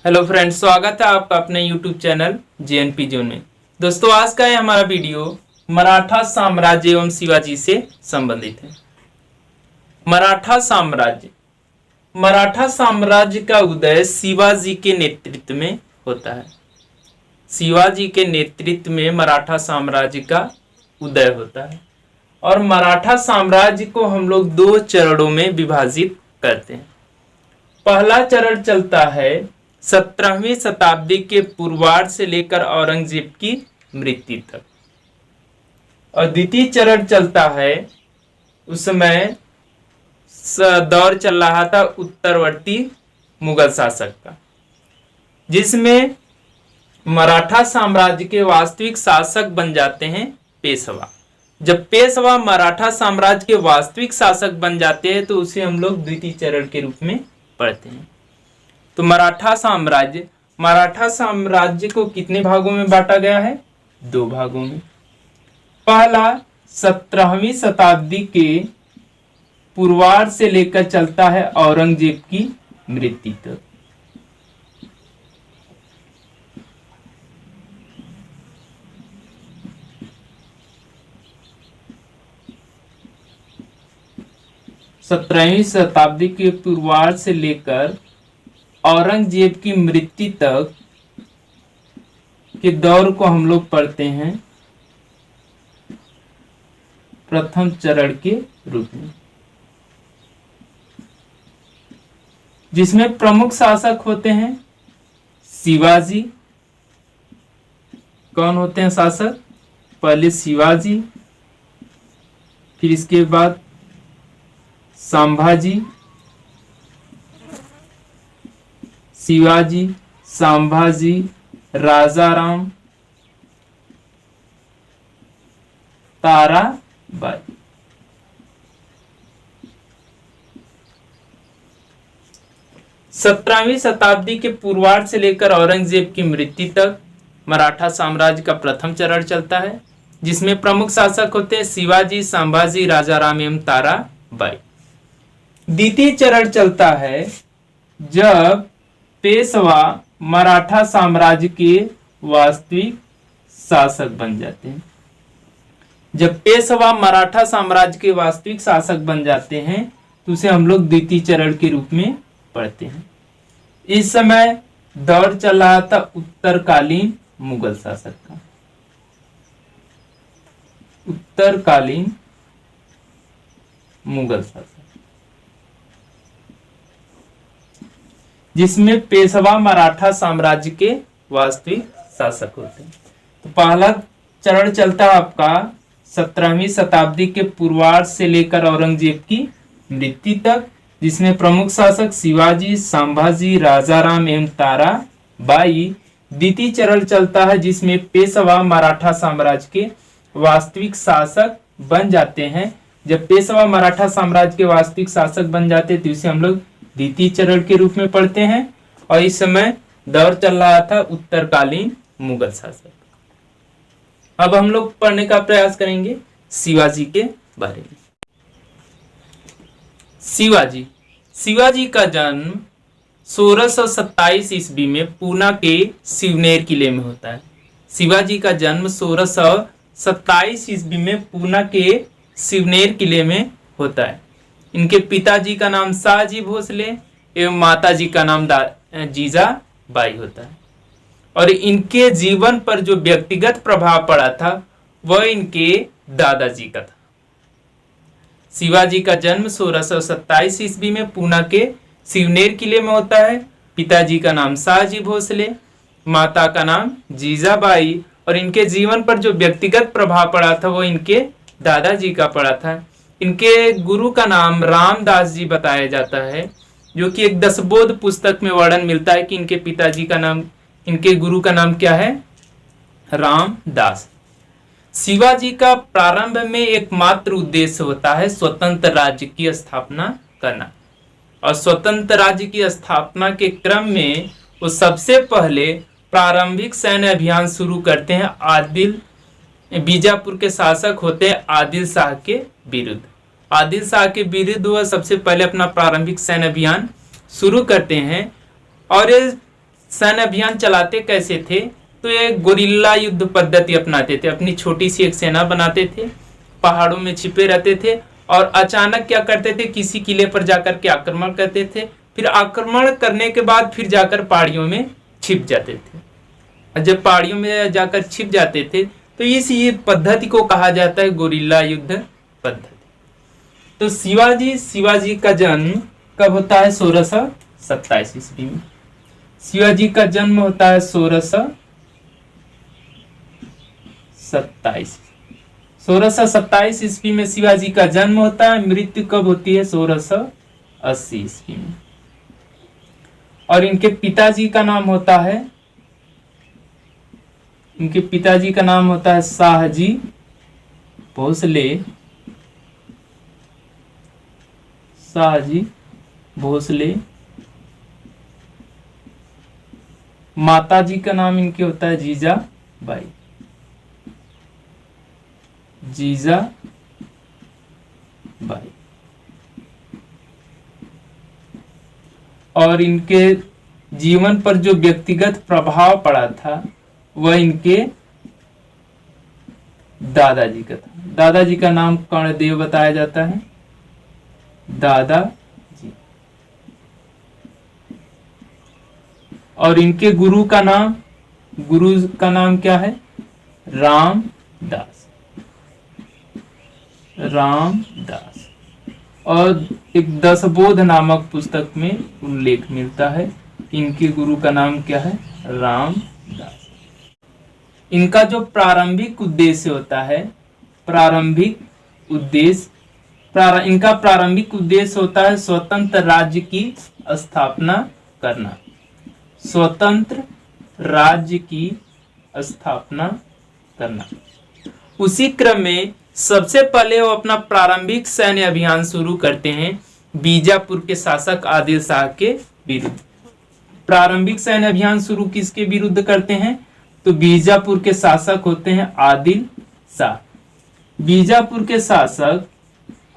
Hello friends, स्वागत है आपका अपने यूट्यूब चैनल जेएनपी जोन में। दोस्तों, आज का ये हमारा वीडियो मराठा साम्राज्य एवं शिवाजी से संबंधित है। मराठा साम्राज्य का उदय शिवाजी के नेतृत्व में होता है। शिवाजी के नेतृत्व में मराठा साम्राज्य का उदय होता है और मराठा साम्राज्य को हम लोग दो चरणों में विभाजित करते हैं। पहला चरण चलता है 17वीं शताब्दी के पूर्वार्ध से लेकर औरंगजेब की मृत्यु तक, और द्वितीय चरण चलता है, उस समय दौर चल रहा था उत्तरवर्ती मुगल शासक का, जिसमें मराठा साम्राज्य के वास्तविक शासक बन जाते हैं पेशवा। जब पेशवा मराठा साम्राज्य के वास्तविक शासक बन जाते हैं तो उसे हम लोग द्वितीय चरण के रूप में पढ़ते हैं। तो मराठा साम्राज्य को कितने भागों में बांटा गया है? दो भागों में। पहला 17वीं शताब्दी के पूर्वार्ध से लेकर चलता है औरंगजेब की मृत्यु तक। सत्रहवीं शताब्दी के पूर्वार्ध से लेकर औरंगजेब की मृत्यु तक के दौर को हम लोग पढ़ते हैं प्रथम चरण के रूप में, जिसमें प्रमुख शासक होते हैं शिवाजी। कौन होते हैं शासक? पहले शिवाजी, फिर इसके बाद संभाजी, शिवाजी, संभाजी, राजाराम, ताराबाई। सत्रहवीं शताब्दी के पूर्वार्ध से लेकर औरंगजेब की मृत्यु तक मराठा साम्राज्य का प्रथम चरण चलता है, जिसमें प्रमुख शासक होते हैं शिवाजी, संभाजी, राजाराम एवं ताराबाई। द्वितीय चरण चलता है जब पेशवा मराठा साम्राज्य के वास्तविक शासक बन जाते हैं। जब पेशवा मराठा साम्राज्य के वास्तविक शासक बन जाते हैं तो उसे हम लोग द्वितीय चरण के रूप में पढ़ते हैं। इस समय दौर चल रहा था उत्तरकालीन मुगल शासक का। उत्तरकालीन मुगल शासक, जिसमें पेशवा मराठा साम्राज्य के वास्तविक शासक होते हैं। तो पहला चरण चलता है आपका 17वीं शताब्दी के पूर्वार्ध से लेकर औरंगजेब की मृत्यु तक, जिसमें प्रमुख शासक शिवाजी, संभाजी, राजाराम एवं ताराबाई। द्वितीय चरण चलता है जिसमें पेशवा मराठा साम्राज्य के वास्तविक शासक बन जाते हैं। जब पेशवा मराठा साम्राज्य के वास्तविक शासक बन जाते हैं तो इसे हम लोग द्वितीय चरण के रूप में पढ़ते हैं, और इस समय दौर चल रहा था उत्तरकालीन मुगल शासक। अब हम लोग पढ़ने का प्रयास करेंगे शिवाजी के बारे में। शिवाजी का जन्म 1627 ईस्वी में पूना के शिवनेर किले में होता है। शिवाजी का जन्म 1627 ईस्वी में पूना के शिवनेर किले में होता है। इनके पिताजी का नाम शाहजी भोसले एवं माताजी का नाम जीजाबाई होता है, और इनके जीवन पर जो व्यक्तिगत प्रभाव पड़ा था वह इनके दादाजी का था। शिवाजी का जन्म 1627 ईस्वी में पूना के शिवनेर किले में होता है। पिताजी का नाम शाहजी भोसले, माता का नाम जीजाबाई, और इनके जीवन पर जो व्यक्तिगत प्रभाव पड़ा था वो इनके दादाजी का पड़ा था। इनके गुरु का नाम रामदास जी बताया जाता है, जो कि एक दसबोध पुस्तक में वर्णन मिलता है कि इनके पिताजी का नाम, इनके गुरु का नाम क्या है? रामदास। शिवाजी का प्रारंभ में एकमात्र उद्देश्य होता है स्वतंत्र राज्य की स्थापना करना, और स्वतंत्र राज्य की स्थापना के क्रम में वो सबसे पहले प्रारंभिक सैन्य अभियान शुरू करते हैं बीजापुर के शासक होते हैं आदिल शाह के विरुद्ध। आदिल शाह के विरुद्ध वह सबसे पहले अपना प्रारंभिक सैन्य अभियान शुरू करते हैं, और ये सैन्य अभियान चलाते कैसे थे, तो ये गोरिल्ला युद्ध पद्धति अपनाते थे। अपनी छोटी सी एक सेना बनाते थे, पहाड़ों में छिपे रहते थे और अचानक क्या करते थे, किसी किले पर जाकर के आक्रमण करते थे। फिर आक्रमण करने के बाद फिर जाकर पहाड़ियों में छिप जाते थे। और जब पहाड़ियों में जाकर छिप जाते थे तो ये पद्धति को कहा जाता है गोरिल्ला युद्ध पद्धति। तो शिवाजी का जन्म कब होता है, 1627 ईस्वी में। शिवाजी का जन्म होता है 1627 ईस्वी में शिवाजी का जन्म होता है। मृत्यु कब होती है, 1680 ईस्वी में। और इनके पिताजी का नाम होता है, शाहजी भोसले। माताजी का नाम इनके होता है जीजाबाई। और इनके जीवन पर जो व्यक्तिगत प्रभाव पड़ा था वह इनके दादाजी का था। दादाजी का नाम कर्णदेव बताया जाता है, दादाजी। और इनके गुरु का नाम क्या है, रामदास। और एक दसबोध नामक पुस्तक में उल्लेख मिलता है, इनके गुरु का नाम क्या है, रामदास। इनका जो प्रारंभिक उद्देश्य होता है, इनका प्रारंभिक उद्देश्य होता है स्वतंत्र राज्य की स्थापना करना। उसी क्रम में सबसे पहले वो अपना प्रारंभिक सैन्य अभियान शुरू करते हैं बीजापुर के शासक आदिल शाह के विरुद्ध। प्रारंभिक सैन्य अभियान शुरू किसके विरुद्ध करते हैं, तो बीजापुर के शासक होते हैं आदिल शाह। बीजापुर के शासक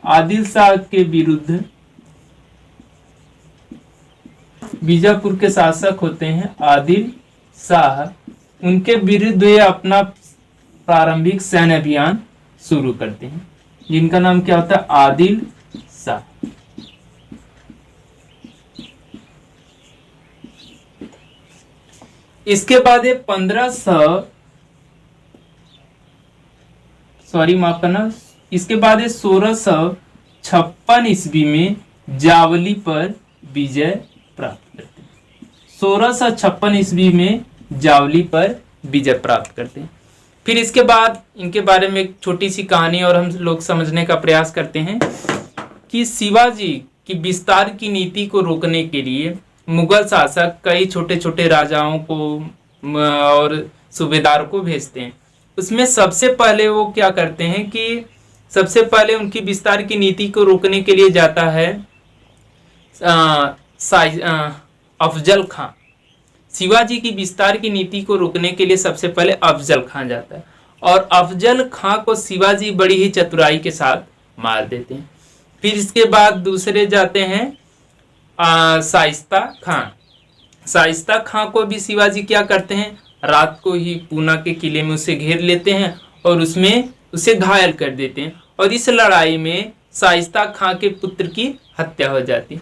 आदिल शाह के विरुद्ध, बीजापुर के शासक होते हैं आदिल शाह, उनके विरुद्ध ये अपना प्रारंभिक सैन्य अभियान शुरू करते हैं, जिनका नाम क्या होता है, आदिल शाह। इसके बाद ये 1656 ईस्वी में जावली पर विजय प्राप्त करते हैं। 1656 ईस्वी में जावली पर विजय प्राप्त करते हैं। फिर इसके बाद इनके बारे में एक छोटी सी कहानी और हम लोग समझने का प्रयास करते हैं कि शिवाजी की विस्तार की नीति को रोकने के लिए मुगल शासक कई छोटे छोटे राजाओं को और सूबेदारों को भेजते हैं। उसमें सबसे पहले वो क्या करते हैं कि सबसे पहले उनकी विस्तार की नीति को रोकने के लिए जाता है अफजल खां। शिवाजी की विस्तार की नीति को रोकने के लिए सबसे पहले अफजल खां जाता है और अफजल खां को शिवाजी बड़ी ही चतुराई के साथ मार देते हैं। फिर इसके बाद दूसरे जाते हैं शाइस्ता खां। शाइस्ता खां को भी शिवाजी क्या करते हैं, रात को ही पूना के किले में उसे घेर लेते हैं और उसमें उसे घायल कर देते हैं और इस लड़ाई में शाइस्ता खां के पुत्र की हत्या हो जाती है।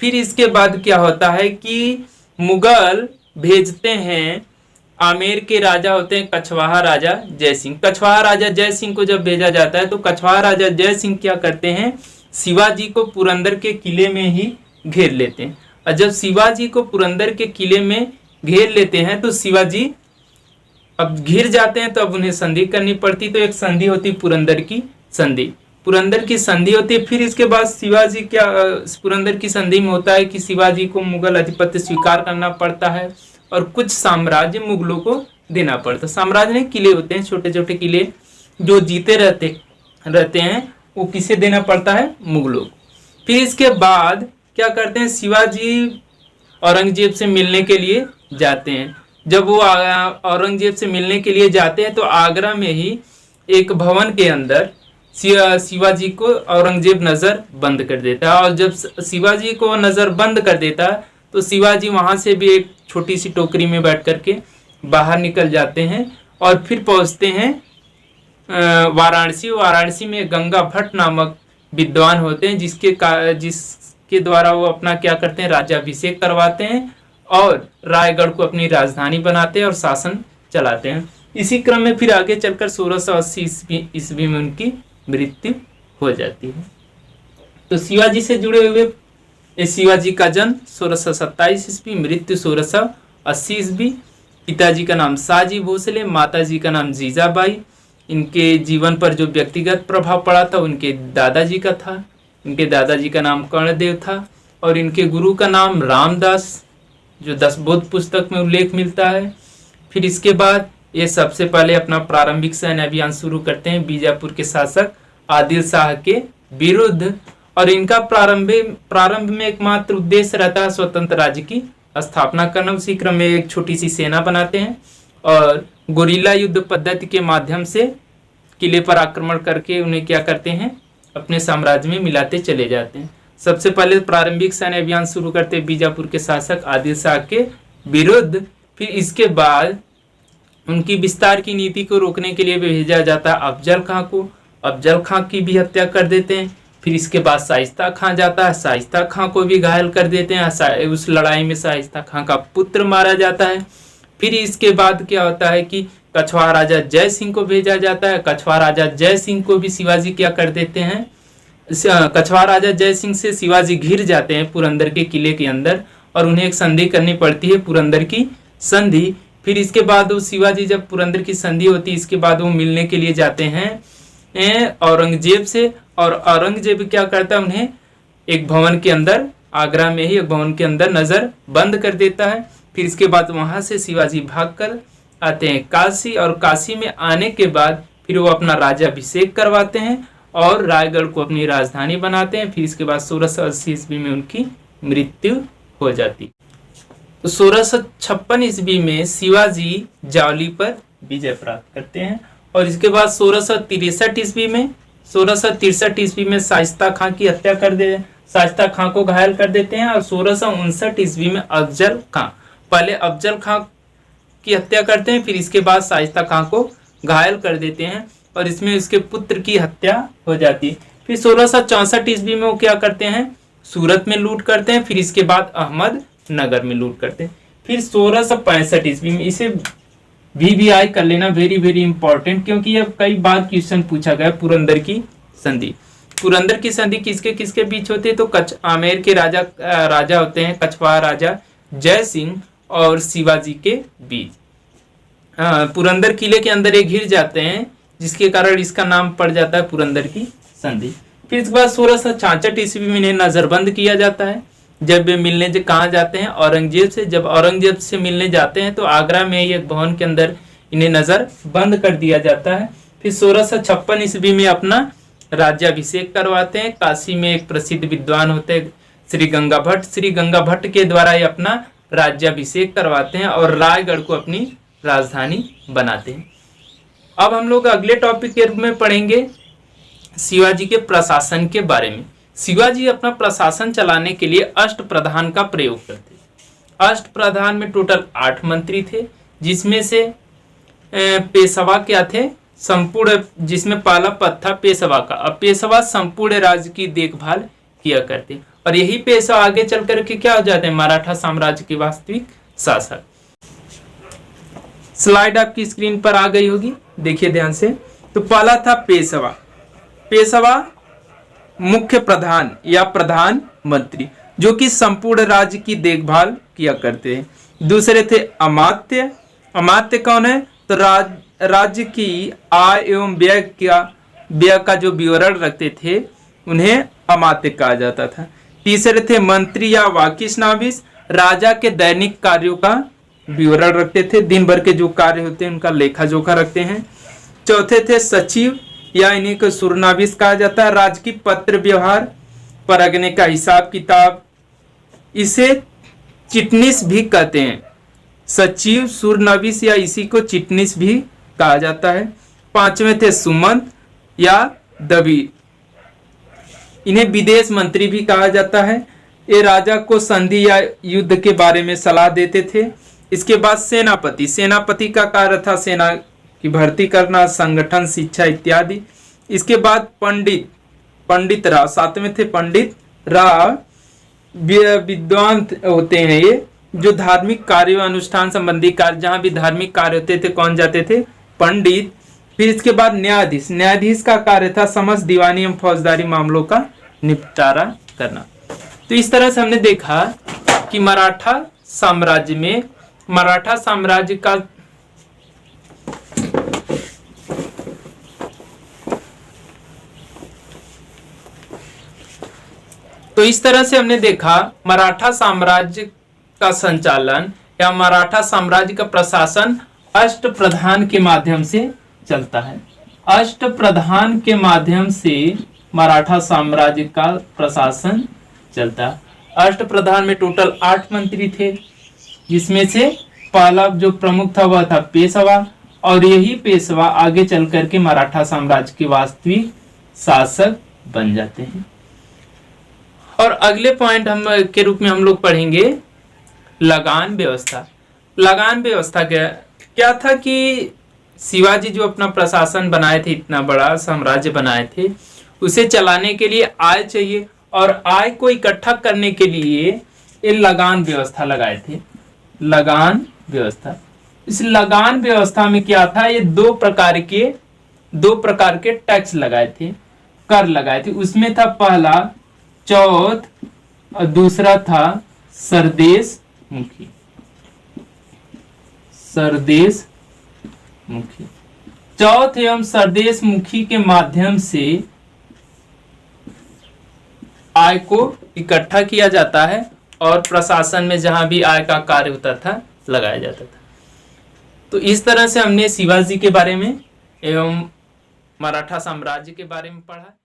फिर इसके बाद क्या होता है कि मुगल भेजते हैं, आमेर के राजा होते हैं कछवाहा राजा जय सिंह। कछवाहा राजा जय सिंह को जब भेजा जाता है तो कछवाहा राजा जय सिंह क्या करते हैं, शिवाजी को पुरंदर के किले में ही घेर लेते हैं। और जब शिवाजी को पुरंदर के किले में घेर लेते हैं तो शिवाजी अब घिर जाते हैं, तो अब उन्हें संधि करनी पड़ती। तो एक संधि होती पुरंदर की संधि, पुरंदर की संधि होती है। फिर इसके बाद शिवाजी क्या पुरंदर की संधि में होता है कि शिवाजी को मुगल आधिपत्य स्वीकार करना पड़ता है और कुछ साम्राज्य मुगलों को देना पड़ता है। साम्राज्य में किले होते हैं, छोटे छोटे किले जो जीते रहते हैं, वो किसे देना पड़ता है, मुगलों को। फिर इसके बाद क्या करते हैं, शिवाजी औरंगजेब से मिलने के लिए जाते हैं। जब वो औरंगजेब से मिलने के लिए जाते हैं तो आगरा में ही एक भवन के अंदर शिवाजी को औरंगजेब नजर बंद कर देता है और जब शिवाजी को नजर बंद कर देता है तो शिवाजी वहां से भी एक छोटी सी टोकरी में बैठ करके बाहर निकल जाते हैं और फिर पहुंचते हैं वाराणसी। वाराणसी में गंगा भट्ट नामक विद्वान होते हैं जिसके द्वारा वो अपना क्या करते हैं, राज्याभिषेक करवाते हैं और रायगढ़ को अपनी राजधानी बनाते हैं और शासन चलाते हैं। इसी क्रम में फिर आगे चलकर 1680 ईस्वी में उनकी मृत्यु हो जाती है। तो शिवाजी से जुड़े हुए शिवाजी का जन्म 1627 ईस्वी, मृत्यु 1680 ईस्वी। पिताजी का नाम साजी भोसले, माताजी का नाम जीजाबाई। इनके जीवन पर जो व्यक्तिगत प्रभाव पड़ा था उनके दादाजी का था। इनके दादाजी का नाम कर्णदेव था और इनके गुरु का नाम रामदास, जो 10 बोध पुस्तक में उल्लेख मिलता है। फिर इसके बाद ये सबसे पहले अपना प्रारंभिक सैन्य अभियान शुरू करते हैं बीजापुर के शासक आदिल शाह के विरुद्ध, और इनका प्रारंभ में एकमात्र उद्देश्य रहता है स्वतंत्र राज्य की स्थापना करना। उसी क्रम में एक छोटी सी सेना बनाते हैं और गोरिल्ला युद्ध पद्धति के माध्यम से किले पर आक्रमण करके उन्हें क्या करते हैं, अपने साम्राज्य में मिलाते चले जाते हैं। सबसे पहले प्रारंभिक सैन्य अभियान शुरू करते हैं बीजापुर के शासक आदिल शाह के विरुद्ध। फिर इसके बाद उनकी विस्तार की नीति को रोकने के लिए भेजा जाता है अफजल खां को। अफजल खां की भी हत्या कर देते हैं। फिर इसके बाद शाइस्ता खां जाता है, शाइस्ता खां को भी घायल कर देते हैं। उस लड़ाई में शाइस्ता खां का पुत्र मारा जाता है। फिर इसके बाद क्या होता है कि कछवाहा राजा जय सिंह को भेजा जाता है। कछवाहा राजा जय सिंह को भी शिवाजी क्या कर देते हैं, कछवाहा राजा जय सिंह से शिवाजी घिर जाते हैं पुरंदर के किले के अंदर और उन्हें एक संधि करनी पड़ती है, पुरंदर की संधि। फिर इसके बाद वो शिवाजी जब पुरंदर की संधि होती है, इसके बाद वो मिलने के लिए जाते हैं औरंगजेब से, और औरंगजेब क्या करता है, उन्हें एक भवन के अंदर, आगरा में ही एक भवन के अंदर नजर बंद कर देता है। फिर इसके बाद वहां से शिवाजी भागकर आते हैं काशी, और काशी में आने के बाद फिर वो अपना राज्याभिषेक करवाते हैं और रायगढ़ को अपनी राजधानी बनाते हैं। फिर इसके बाद 1680 ईस्वी में उनकी मृत्यु हो जाती। तो 1656 ईस्वी में शिवाजी जावली पर विजय प्राप्त करते हैं और इसके बाद 1663 ईस्वी में शाइस्ता खां की हत्या कर दे, शाइस्ता खां को घायल कर देते हैं। और 1659 ईस्वी में अफजल खां, पहले अफजल खां की हत्या करते हैं, फिर इसके बाद शाइस्ता खां को घायल कर देते हैं और इसमें उसके पुत्र की हत्या हो जाती है। फिर 1664 ईस्वी में वो क्या करते हैं, सूरत में लूट करते हैं। फिर इसके बाद अहमदनगर में लूट करते हैं। फिर 1665 ईस्वी में, इसे VVI कर लेना, वेरी वेरी इंपॉर्टेंट, क्योंकि ये कई बार क्वेश्चन पूछा गया। पुरंदर की संधि, पुरंदर की संधि किसके किसके बीच होती है, तो आमेर के राजा होते हैं कछवाहा राजा जय सिंह और शिवाजी के बीच। पुरंदर किले के अंदर ये घिर जाते हैं, जिसके कारण इसका नाम पड़ जाता है पुरंदर की संधि। फिर इसके बाद 1666 ईस्वी में इन्हें नजरबंद किया जाता है। जब वे मिलने कहाँ जाते हैं, औरंगजेब से। जब औरंगजेब से मिलने जाते हैं तो आगरा में एक भवन के अंदर इन्हें नजर बंद कर दिया जाता है। फिर 1656 ईस्वी में अपना राज्याभिषेक करवाते हैं। काशी में एक प्रसिद्ध विद्वान होते हैं श्री गंगा भट्ट, श्री गंगा भट्ट के द्वारा ये अपना राज्याभिषेक करवाते हैं और रायगढ़ को अपनी राजधानी बनाते हैं। अब हम लोग अगले टॉपिक के रूप में पढ़ेंगे शिवाजी के प्रशासन के बारे में। शिवाजी अपना प्रशासन चलाने के लिए अष्टप्रधान का प्रयोग करते। अष्टप्रधान में टोटल 8 मंत्री थे, जिसमें से पेशवा क्या थे, संपूर्ण, जिसमें पहला पद था पेशवा का। अब पेशवा संपूर्ण राज्य की देखभाल किया करते और यही पेशवा आगे चल करके क्या हो जाते हैं, मराठा साम्राज्य के वास्तविक शासक। स्लाइड आपकी स्क्रीन पर आ गई होगी, देखिए ध्यान से। तो पहला था पेशवा। पेशवा मुख्य प्रधान या प्रधान मंत्री, जो कि संपूर्ण राज्य की देखभाल किया करते हैं। दूसरे थे अमात्य। अमात्य कौन है, तो राज्य की आय एवं व्यय का जो विवरण रखते थे उन्हें अमात्य कहा जाता था। तीसरे थे मंत्री या वाकिशनाविस, राजा के दैनिक कार्यों का विवरण रखते थे, दिन भर के जो कार्य होते हैं उनका लेखा जोखा रखते हैं। चौथे थे सचिव या इन्हीं को सुरनाविस कहा जाता है, राज्य की पत्र व्यवहार परगने का हिसाब किताब, इसे चिटनीस भी कहते हैं। सचिव, सुरनाविस या इसी को चिटनीस भी कहा जाता है। पांचवें थे सुमंत या दबीर, इन्हें विदेश मंत्री भी कहा जाता है। ये राजा को संधि या युद्ध के बारे में सलाह देते थे। इसके बाद सेनापति, सेनापति का कार्य था सेना की भर्ती करना, संगठन, शिक्षा इत्यादि। इसके बाद पंडित, पंडित राव, सातवें थे पंडित राव, विद्वान होते हैं ये, जो धार्मिक कार्य अनुष्ठान संबंधी कार्य, जहां भी धार्मिक कार्य होते थे कौन जाते थे? पंडित। फिर इसके बाद न्यायाधीश, न्यायाधीश का कार्य था समस्त दीवानी एवं फौजदारी मामलों का निपटारा करना। तो इस तरह से हमने देखा कि मराठा साम्राज्य में, मराठा साम्राज्य का तो इस तरह से हमने देखा मराठा साम्राज्य का संचालन या मराठा साम्राज्य का प्रशासन अष्टप्रधान के माध्यम से चलता है। अष्टप्रधान के माध्यम से मराठा साम्राज्य का प्रशासन चलता है। अष्टप्रधान में टोटल 8 मंत्री थे, जिसमें से पहला जो प्रमुख था वह था पेशवा, और यही पेशवा आगे चल करके मराठा साम्राज्य के वास्तविक शासक बन जाते हैं। और अगले पॉइंट हम के रूप में हम लोग पढ़ेंगे लगान व्यवस्था। लगान व्यवस्था क्या था कि शिवाजी जो अपना प्रशासन बनाए थे, इतना बड़ा साम्राज्य बनाए थे, उसे चलाने के लिए आय चाहिए, और आय को इकट्ठा करने के लिए ये लगान व्यवस्था लगाए थे। लगान व्यवस्था, इस लगान व्यवस्था में क्या था? ये दो प्रकार के टैक्स लगाए थे, कर लगाए थे। उसमें था पहला चौथ और दूसरा था सरदेश मुखी। सरदेश मुखी, चौथ एवं सरदेश मुखी के माध्यम से आय को इकट्ठा किया जाता है और प्रशासन में जहां भी आय का कार्य होता था लगाया जाता था। तो इस तरह से हमने शिवाजी के बारे में एवं मराठा साम्राज्य के बारे में पढ़ा।